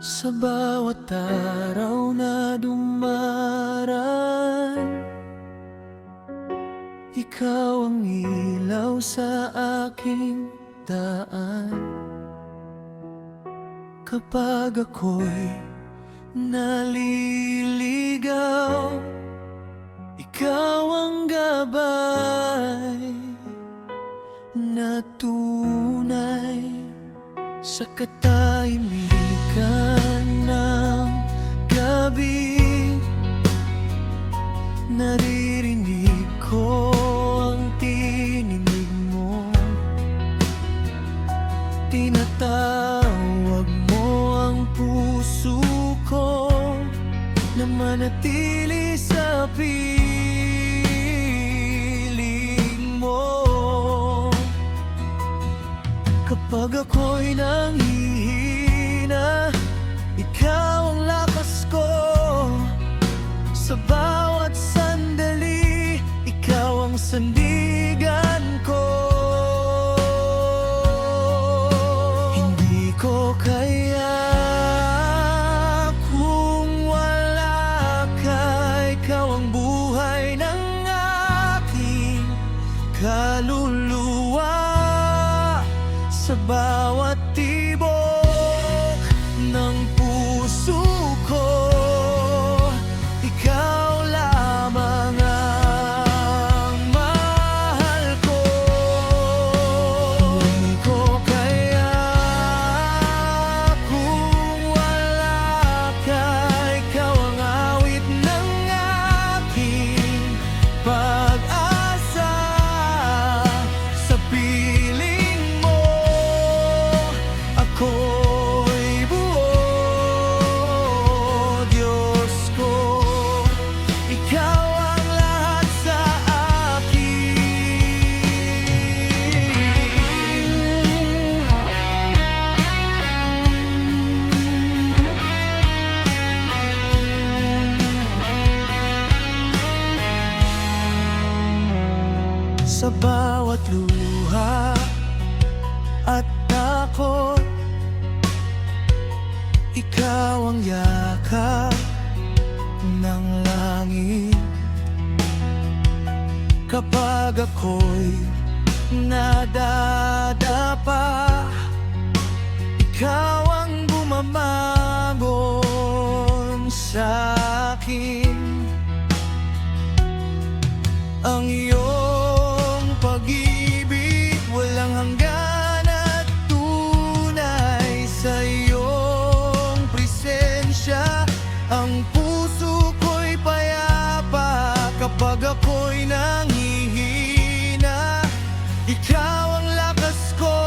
Sa bawat araw na dumaraan, ikaw ang ilaw sa aking daan. Kapag ako'y naliligaw, ikaw ang gabay na tunay. Sa katahimikan ng gabi, naririnig ko ang tinig mo. Tinatawag mo ang puso ko na manatili sa piling mo. Kapag ako'y nanghihina, ikaw ang lakas ko. Sa bawat sandali, ikaw ang sandigan ko. Hindi ko kaya kung wala ka. Ikaw ang buhay ng aking kaluluwa. Sa bawat tibok ng puso ko, ikaw lamang ang mahal ko. Hindi ko kaya kung wala ka. Ikaw ang awit ng aking pag-asa. Sa piling mo ako'y buo, Diyos ko. Ikaw ang lahat sa akin. Sa bawat luha at takot, ikaw ang yakap ng langit. Kapag ako'y nadadapa, ikaw ang bumabangon sa akin. Ang iyong pag-ibig walang hanggan at tunay. Sa iyong presensya, ang puso ko'y payapa. Kapag ako'y nanghihina, ikaw ang lakas ko.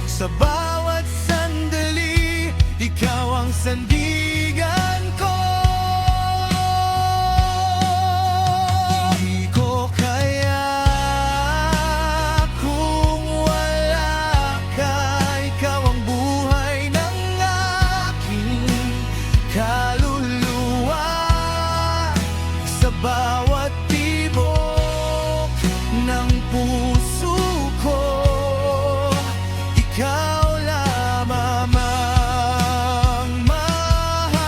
Sa bawat sandali, ikaw ang sandigan ko. Hindi ko kaya kung wala ka. Ikaw ang buhay ng aking kaluluwa. Sa bawat tibok ng puso ko, ikaw lamang ang mahal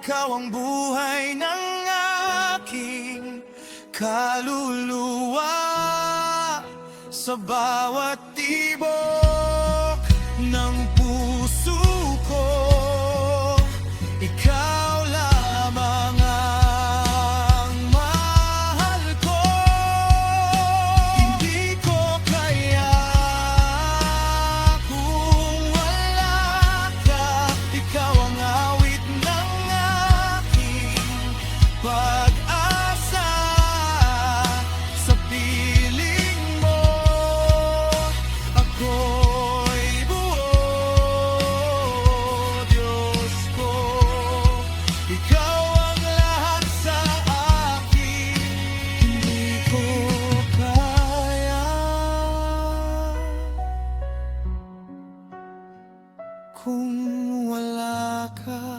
ikaw ang buhay ng aking kaluluwa. Sa bawat tibok ng puso ko, ikaw lamang ang mahal ko. Hindi ko kaya kung wala ka. Ikaw ang awit ng aking pag-asa. Sa piling mo ako'y buo, Diyos ko. Ikaw ang lahat sa akin. Hindi ko kaya kung wala ka.